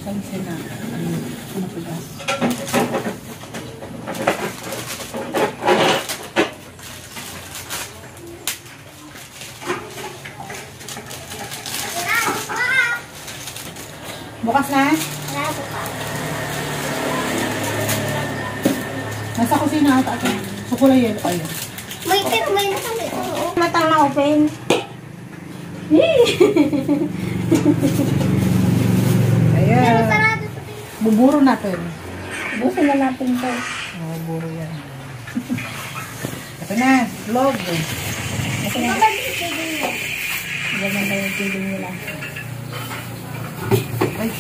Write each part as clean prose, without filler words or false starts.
Pansin na. Ano pigas. Bukas na? Wala bukas. Nasa kusina ata ito. So, kulay yelo kayo. May nakali. Oo. Matang na open. Ayan. Sarado. Buburo natin. Busin na natin ito. Oo, buro yan. Ito na. Vlog. Ito na. Ganyan ba yung feeling nila? Ay,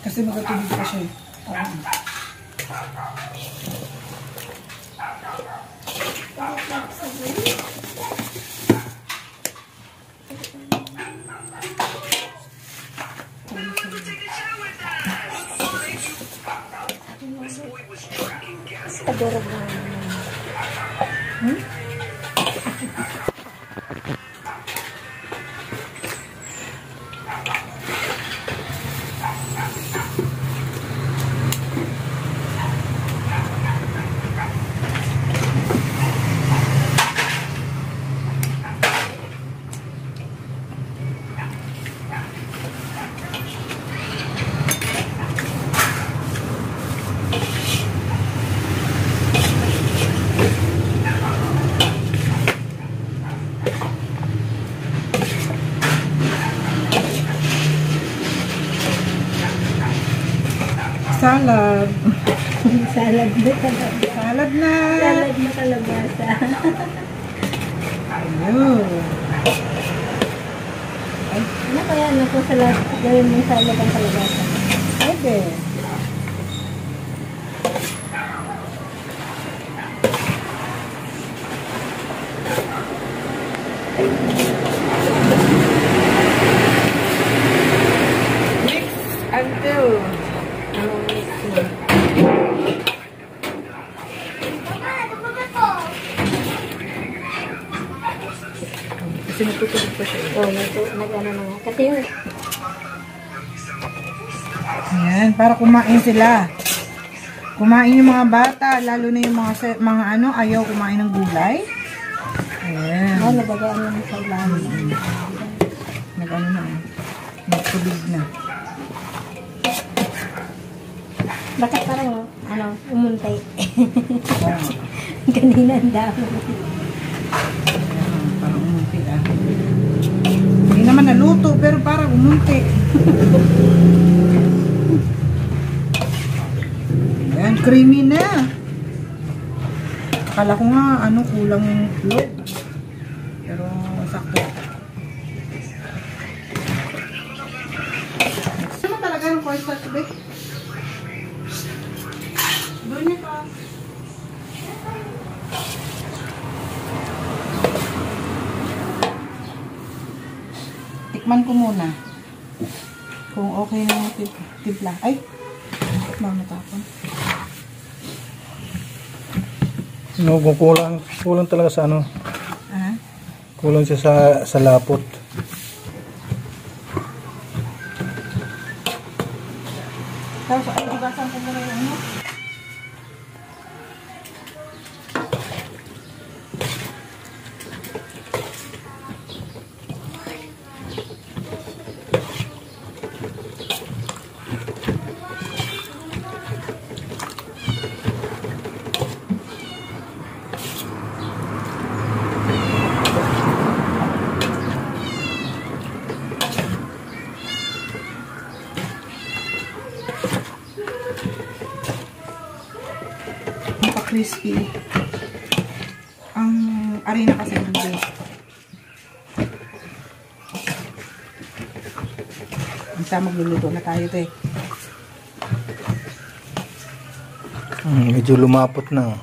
kasi magkatubig pa siya eh. Adorog na. Salad. Salad na kalabasa. Salad na. Salad na kalabasa. Ayun. Ay, Ano kaya na po salad? Gawin mo salad ang kalabasa. pwede. Mix until kasi natutulog pa siya. Oo, nag-ano na nga. Kasi yun. Ayan, para kumain sila. Kumain yung mga bata, lalo na yung mga ano, ayaw kumain ng gulay. Ayan. Oo, nabagay ano sa ilalim. Nag-ano na. Nagtubig na. Bakit parang, ano, umuntay. Wow. Kanina ang dami. Parang umunti ah. Hindi naman naluto, pero parang umunti. Ayan, creamy na. Akala ko nga, ano, kulang yung itlog. Pero, sakto. Gusto mo talaga ng cornstarch, babe? Doon niya pa. Tikman ko muna. Kung okay na yung timpla. Ay! Mamatapon. No, kung kulang talaga sa ano. Ah? Kulang siya sa lapot. Tapos, ay, ibasan ko muna yung ano. Crispy. Ang arena kasi hindi. Basta magluluto na tayo, te. Medyo lumapot na.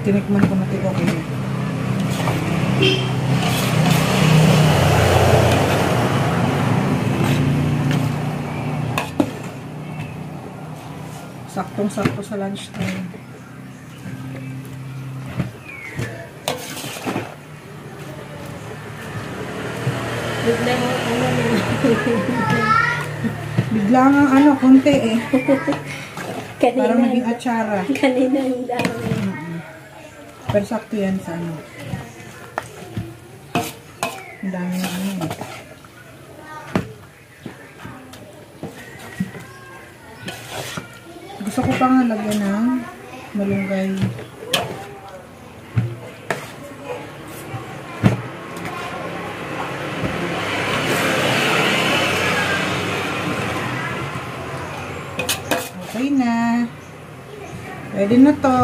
Tinikman ko na ito. Okay. Saktong-sakto sa lunch time. Bigla nga ano, konti eh. Parang naging atsara. Kanina yung dami. Pero sakto yan sa ano. Ang dami ng ano eh. Gusto ko pa nga lagyan ng malunggay. Okay na. Ready na to.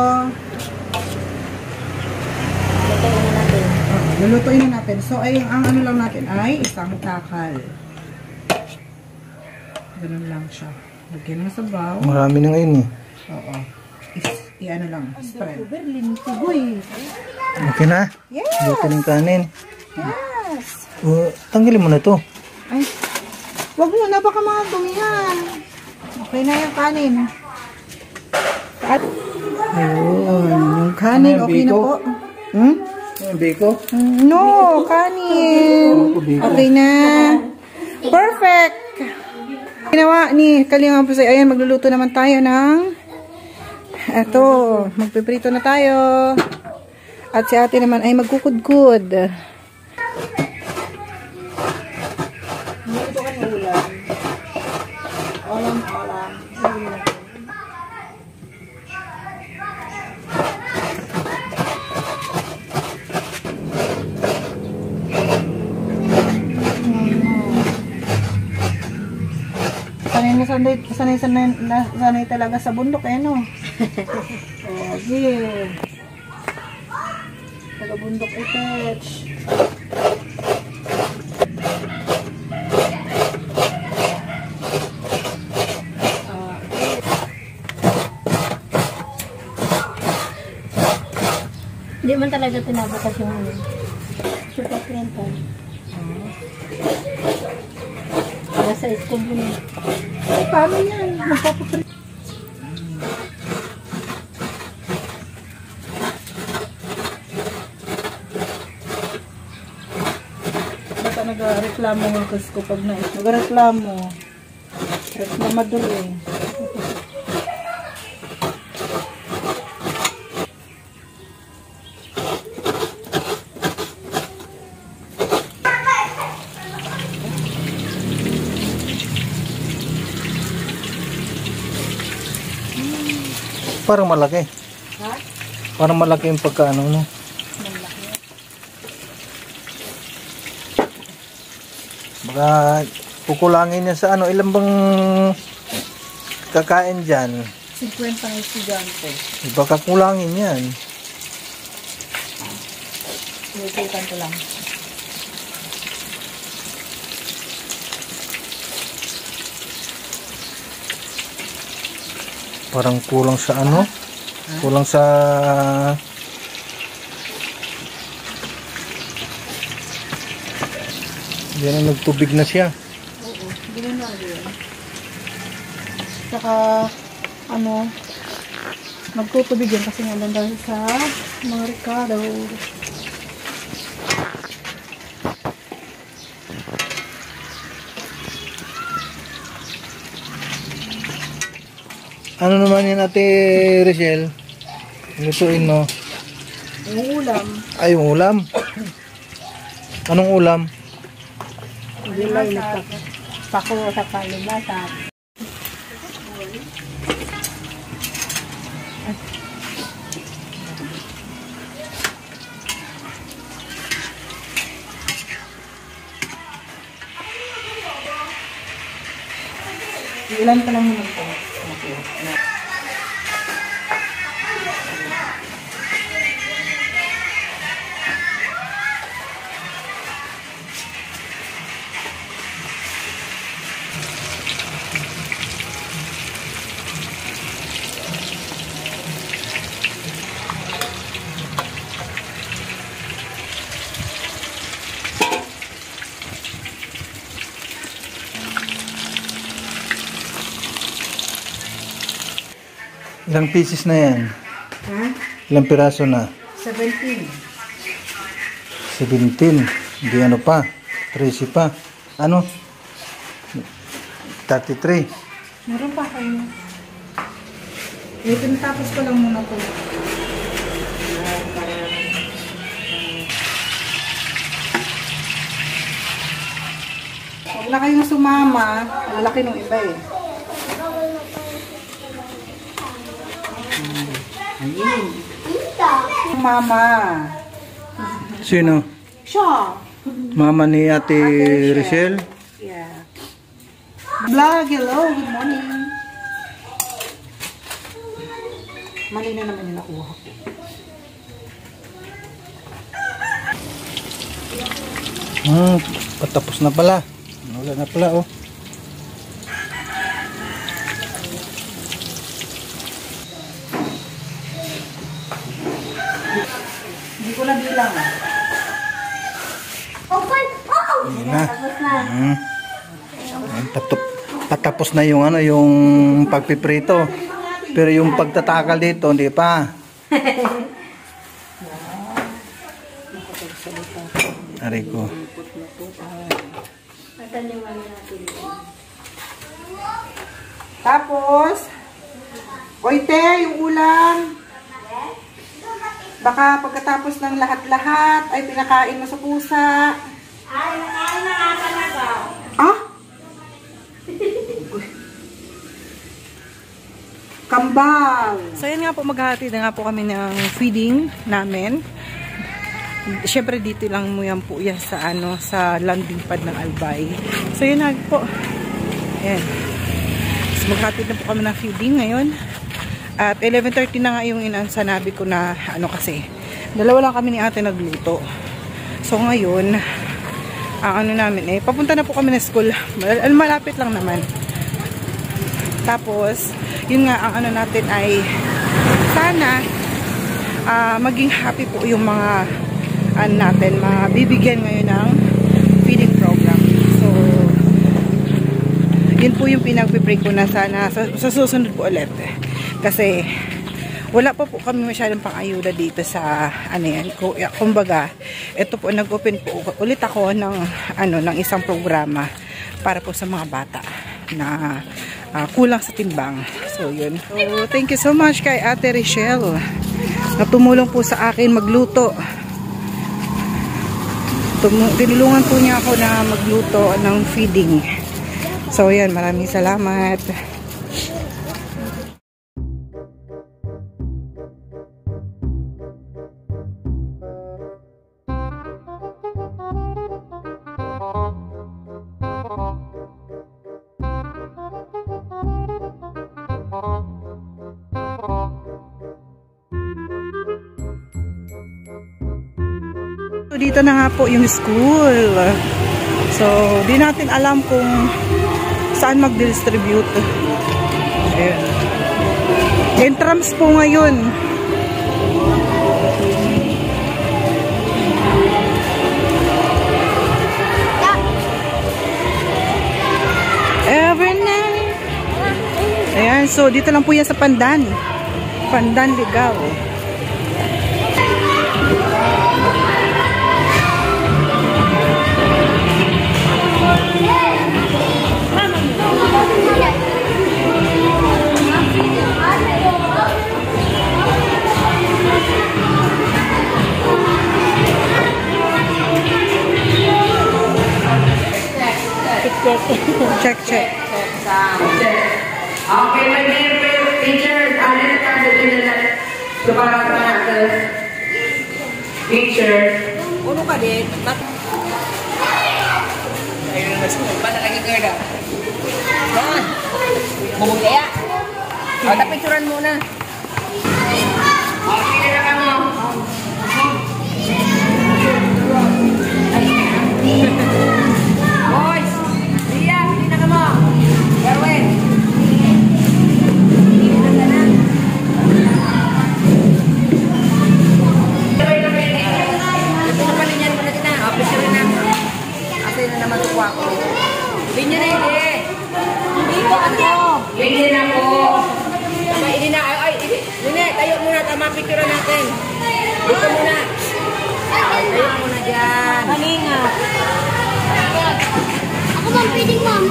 Lulutuin na natin. So, ay, ang ano lang natin ay isang takal. Ganun lang siya. Lagyan ng sabaw. Marami na ngayon eh. Oo. I-ano lang. Spread. Lintigoy. Okay na? Yes! Luto ng kanin. Yes! Tanggalin mo na to. Ay, wag mo na. Baka mga dumihan. Okay na yung kanin. At, ayun. Yung kanin, okay na po. Hmm? Biko? No, kanin. Okay na. Perfect. Ginawa ni Kalinga Pusay. Ayan, magluluto naman tayo ng eto, magpiprito na tayo. At si ate naman ay magkukudkud. Ito ka ng ulam. Olam. Sanay talaga sa bundok eh, no? Okay. Taga bundok itech. Hindi man talaga tinabakas yung super printer. Nasa school yun. Ay, paano yan? Magpapaprint. Basta nag-reklamo ng kas ko pag nag-reklamo. Reklamador eh. Parang malaki. Ha? Parang malaki yung pagkaano mo. Malaki. Baka kukulangin niya sa ano. Ilan bang kakain dyan? 50 ng estudyante. Baka kulangin yan. Lututan ko lang. Parang kulang sa ano? Kulang sa yan na, nagtubig na siya. Oo, gano'n na yun. Saka, ano, magtutubig yan kasi nga lang dahil sa mga Ricardo. Ano naman yan, Ate Rochelle? Lutuin mo. Yung ulam. Ay, yung ulam. Anong ulam? Gulay na pako sa palibasa. Ilan pa lang naman ito. Okay. Ilang pieces na yan? Ha? Ilang piraso na? 17. 17. Hindi ano pa. 13 pa. Ano? 33. Meron pa kayo. Tinatapos ko lang muna ito. Huwag na kayong sumama. Malaki nung iba eh. Ayun. Mama. Sino? Siya. Mama ni Ate Richelle? Yeah. Vlog, hello. Good morning. Mali na naman yung nakuha ko. Patapos na pala. Wala na pala oh. Hindi ko na bilang. Tapos na. Patapos na yung ano, yung pagpiprito. Pero yung pagtatakal dito, hindi pa. Aray ko. Tapos, oite, yung ulam. Baka pagkatapos ng lahat-lahat ay pinakain mo sa pusa. Ay, nakain na nga talaga. Ah? Kambal. So yan nga po, maghahati na nga po kami ng feeding namin. Siyempre dito lang mo yan po yan sa ano, sa landing pad ng Albay. So yun na po. Ayan. So maghahati na po kami ng feeding ngayon. At 11:30 na nga yung sanabi ko na ano kasi. Dalawa lang kami ni ate nagluto. So ngayon, ang ano namin eh, papunta na po kami na school. Malapit lang naman. Tapos, yun nga, ang ano natin ay sana maging happy po yung mga ano natin, mabibigyan ngayon ng feeding program. So, yun po yung pinagpipray ko na sana sa susunod po ulit. Kasi, wala pa po kami masyadong pang-ayuda dito sa ano yan. Kumbaga, ito po, nag-open po ulit ako ng, ano, ng isang programa para po sa mga bata na kulang sa timbang. So, yun. So, thank you so much kay Ate Richelle na tumulong po sa akin magluto. Tinulungan po niya ako na magluto ng feeding. So, yan. Maraming salamat. Dito na nga po yung school. So, di natin alam kung saan mag-distribute. Ayan. Entrance po ngayon. Every night. Ayan, so dito lang po yan sa Pandan. Pandan, Ligao. Check. Okay, my dear teacher, teacher. Uno ka din. Ayun na, paano nagigirda? Yan! Bumugaya. O, tapicturan muna. Okay na lang mo. Boys! Ria, hindi na ka mo. Garwen. Pinapalinian mo na din na. O, picturan na. Kasi na naman tuwa ko. Linya na hindi. Hindi ko ano. Hindi na po. Tama, hindi na. Ay, hindi. Tayo muna. Tama, picturan natin. Dito muna. Tayo muna dyan. Kalinga. Ako ma'am, pwedeng ma'am.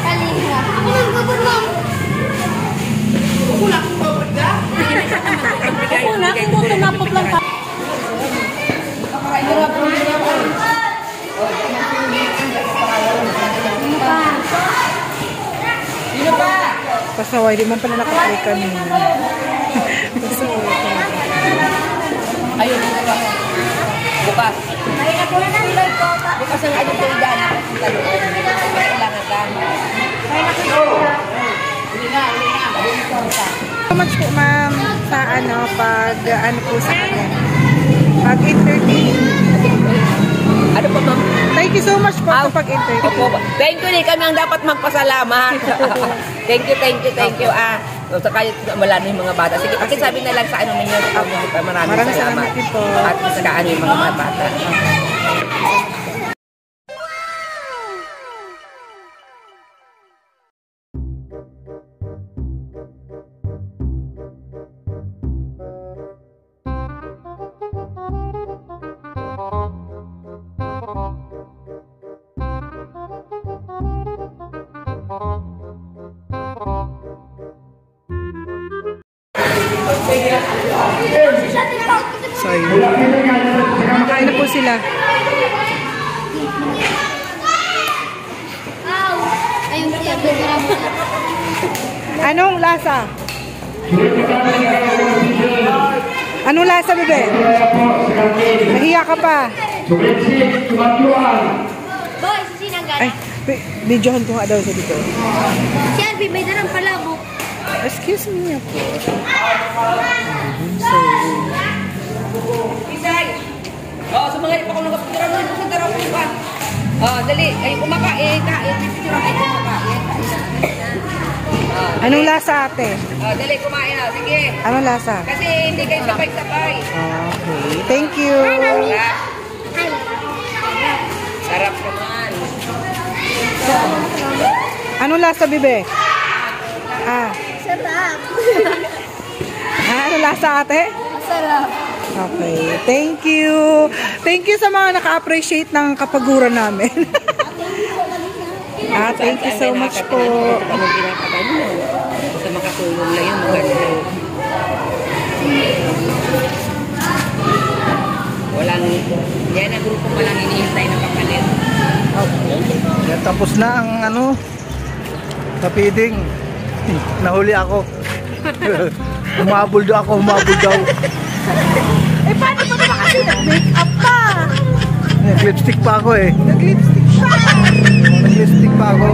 Kalinga. Ako ma'am, gabon ma'am. Una, kung tumapot lang ka. Sino pa? Pasaway, di man pala nakaplay kanina. Pasaway talaga. Ayun, bukas. Bukas. Bukas ang ano ko dyan. Kailangan ka. So much po ma'am sa ano, pag ano po sa kanya. Pag entertain. Ano po, ma'am? Thank you so much po sa pag-entertain. Opo. Thank you, kami ang dapat magpasalamat. Thank you. So, kahit wala na yung mga bata. Sige, pakisabi na lang sa ano ninyo. Maraming salamat. din po. At sa kaano yung mga bata. So, yun. Makain na po sila. Ayun siya, bigyan mo na. Anong lasa? Anong lasa, bebe? Nahiya ka pa. Boy, si Sinanggan. Ay, videohan ko nga daw sa dito. Si Alvin, may darang palabok. Excuse me po. Isay! Oh, sa mga ipakulong kapitiran mo, ito sa taraw ko pa. Oh, dali. Ay, kumakain. Pipitiran kayo kumakain. Anong lasa, ate? Oh, dali, kumain na. Sige. Anong lasa? Kasi hindi kayo sabay-sabay. Okay. Thank you. Sarap. Sarap naman. Anong lasa, bebe? Sarap. Anong lasa, ate? Sarap. Okay. Thank you. Thank you sa mga naka-appreciate ng kapaguran namin. Thank you so much po. Anong pinapakain mo? Sa makatulong na yun, maganda. Walang, yan ang grupo pa lang hinihintay na kapalit. Yan, tapos na ang ano, kapiding. Nahuli ako. Humabol daw. Eh, paano ba naman kasi nag-make-up pa? Nag-lipstick pa ako eh. Nag-lipstick pa. Nag-lipstick pa ako.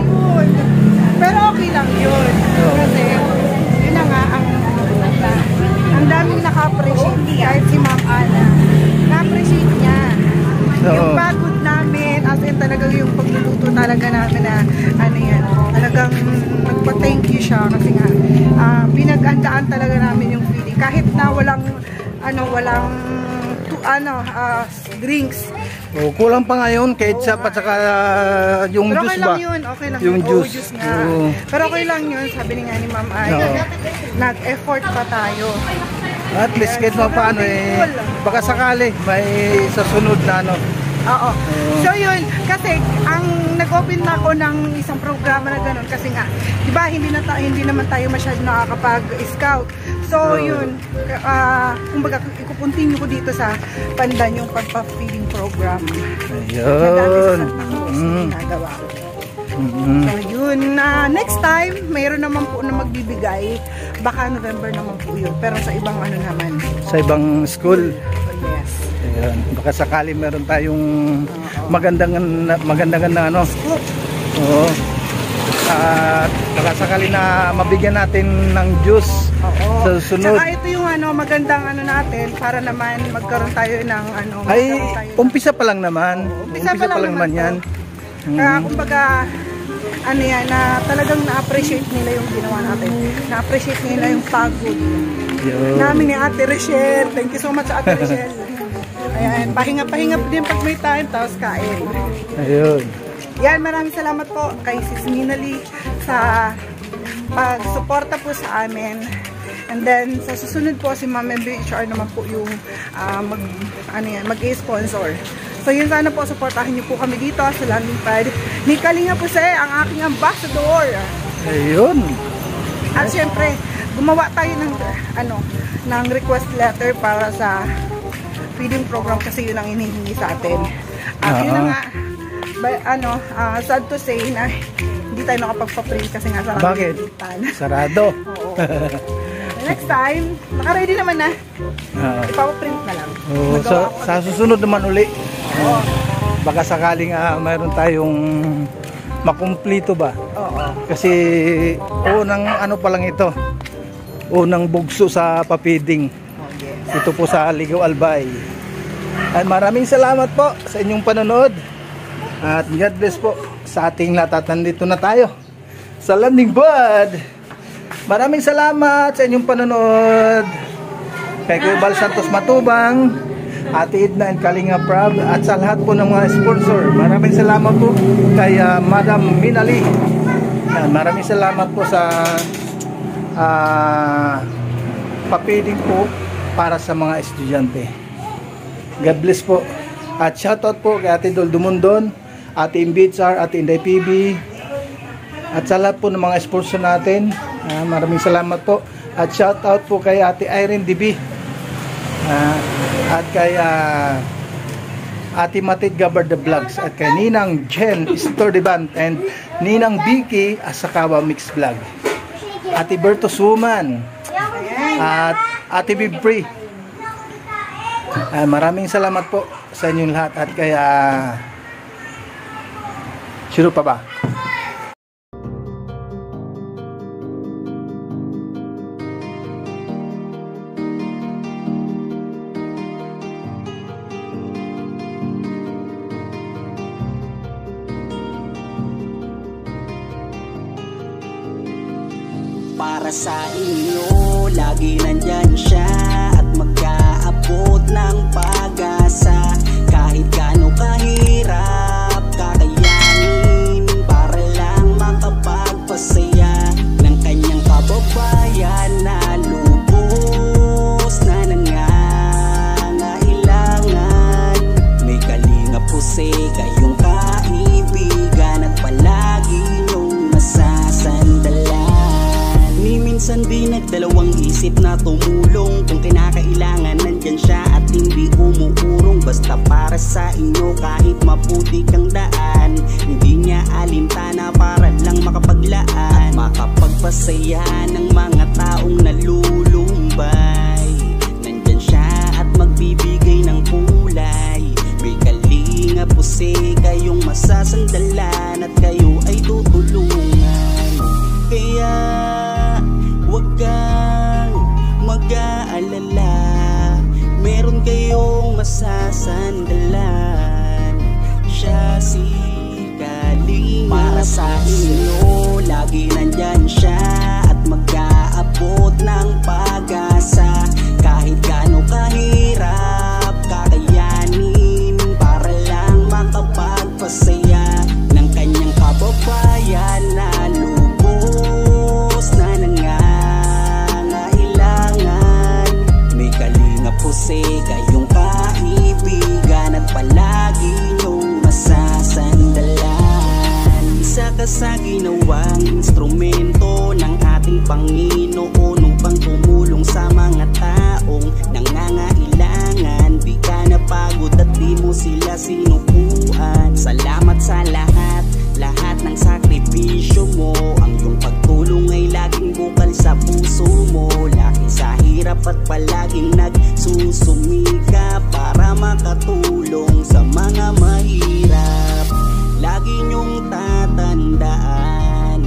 Pero okay lang yun. Kasi, yun na nga, ang daming naka-appreciate. Kahit si Ma'am Ana, na-appreciate niya. Yung pagod namin, as in talagang yung pagluluto talaga namin na, ano yan, talagang nagpa-thank you siya. Kasi nga, pinag-andaan talaga namin yung feeling. Kahit na walang drinks. Oh, kulang pa ngayon kahit sa saka yung Pero juice okay ba? lang yun, okay lang Yung yun. juice. Juice nga. Oo. Pero okay lang yun, sabi ni nga ni Ma'am Ay, nag-effort pa tayo. At least kahit paano eh, baka sakali may sa sunod na ano. Oo. So yun, kasi ang nag-open na ako ng isang programa na gano'n kasi nga, di ba hindi naman tayo masyado nakakapag-scout. So yun, kumbaga ikupuntin ko dito sa Pandan yung pagpa-feeding program. Ayun. Ginagawa. So yun, next time, mayroon naman po na magbibigay. Baka November naman po yun. Pero sa ibang ano naman. Sa ibang school. Oh, yes. Ayan. Baka sakali meron tayong magandang na ano. Oo. At baka sakali na mabigyan natin ng juice Oo. sa susunod. Tsaka ito yung magandang natin para naman magkaroon tayo ng Ay, magkaroon tayo umpisa pa lang naman. Umpisa pa lang naman yan. Kaya kumbaga yan, na talagang na-appreciate nila yung ginawa natin. Na-appreciate nila yung pagod namin ni Ate Rochelle. Thank you so much, Ate Rochelle. Ayan, pahinga-pahinga din pag may time, tapos kain. Ayun. Yan, maraming salamat po kay Sis Minali sa pag-suporta po sa amin. And then, sa susunod po, si Ma'am MBHR naman po yung mag-sponsor. So, yun, sana po, supportahin niyo po kami dito sa Landing Pad ni Kalinga Puse, ang aking ambassador. Ayun. At syempre, gumawa tayo ng request letter para sa feeding program kasi yun ang hinihingi sa atin. Yun na nga, sad to say na hindi tayo nakapagpa-print kasi nga sarado. Bakit? Sarado. Oo. Next time, naka-ready naman na. Ipapaprint na lang. Sa susunod naman uli. Baka sakaling mayroon tayong makumplito ba? Oo. Kasi unang pa lang ito. Unang bugso sa papiding. Ito po sa Ligaw Albay. At maraming salamat po sa inyong panonood. At God bless po sa ating lahat. At nandito na tayo sa Landing Pad. Maraming salamat sa inyong panonood. Kay Kuya Bal Santos Matubang, Ate Edna and Kalinga Prab, at sa lahat po ng mga sponsor. Maraming salamat po kay Madam Minali. Maraming salamat po sa papiding po para sa mga estudyante. God bless po. At shoutout po kay Ate Dol Dumundon, Ate Imbitsar, Ate Inday PB, at sa lahat po ng mga sponsor natin. Maraming salamat po. At shoutout po kay Ate Irene DB, at kay Ate Matid Gabar the Vlogs, at kay Ninang Jen Stordiban, and Ninang Vicky Asakawa Mix Vlog, Ate Berto Suman, at Ate Bibri. Maraming salamat po sa inyong lahat. At kaya sino pa ba? Para sa inyo, lagi nandyan siya at mag-aabot ng pag-asa. Kahit gaano kahirap, kakayanin para lang makapagpasaya ng kanyang kababayan na lubos na nangangailangan. May Kalinga Puse, kayong kaibigan at palagi niyong masasandalan. Minsan di nagdalawang isip na tumulong. Kung kinakailangan nandyan siya at hindi umuurong. Basta para sa inyo kahit maputi kang daan, hindi niya alintana para lang makapaglaan, makapagpasaya ng mga taong nalulumbay. Nandyan siya at magbibigay ng kulay. May Kalinga Puse, kayong masasandalan at kayo ay tutulungan. Kaya huwag kang mag-aalala, meron kayong masasandalan. Siya si Kalinga. Para sa inyo, lagi nandyan siya at mag-aabot ng pag-asa. Kahit gaano kahirap, kakayanin para lang makapagpasaya ng kanyang kababayan na lubos na nangangailangan. May Kalinga Puse, kayong kaibigan at palagi niyong masasandalan. Isa ka sa ginawang instrumento ng ating Panginoon upang tumulong sa mga taong nangangailangan. Di ka napagod at di mo sila sinukuan. Salamat sa lahat ng sakripisyo mo. Ang iyong pagtulong ay laging bukal sa puso mo. Laki sa hirap at palaging nagsusumika para makatulong sa mga mahirap. Lagi niyong tatandaan,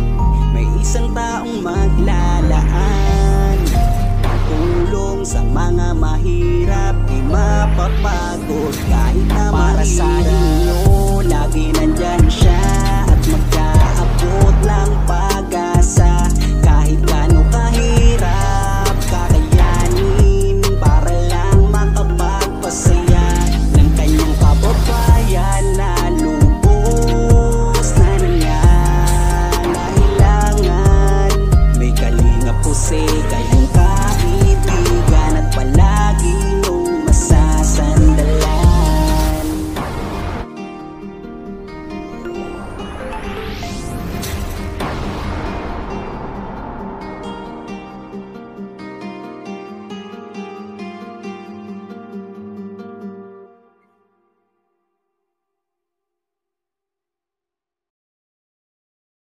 isang taong maglalaan. Tulong sa mga mahirap, di mapapagod kahit na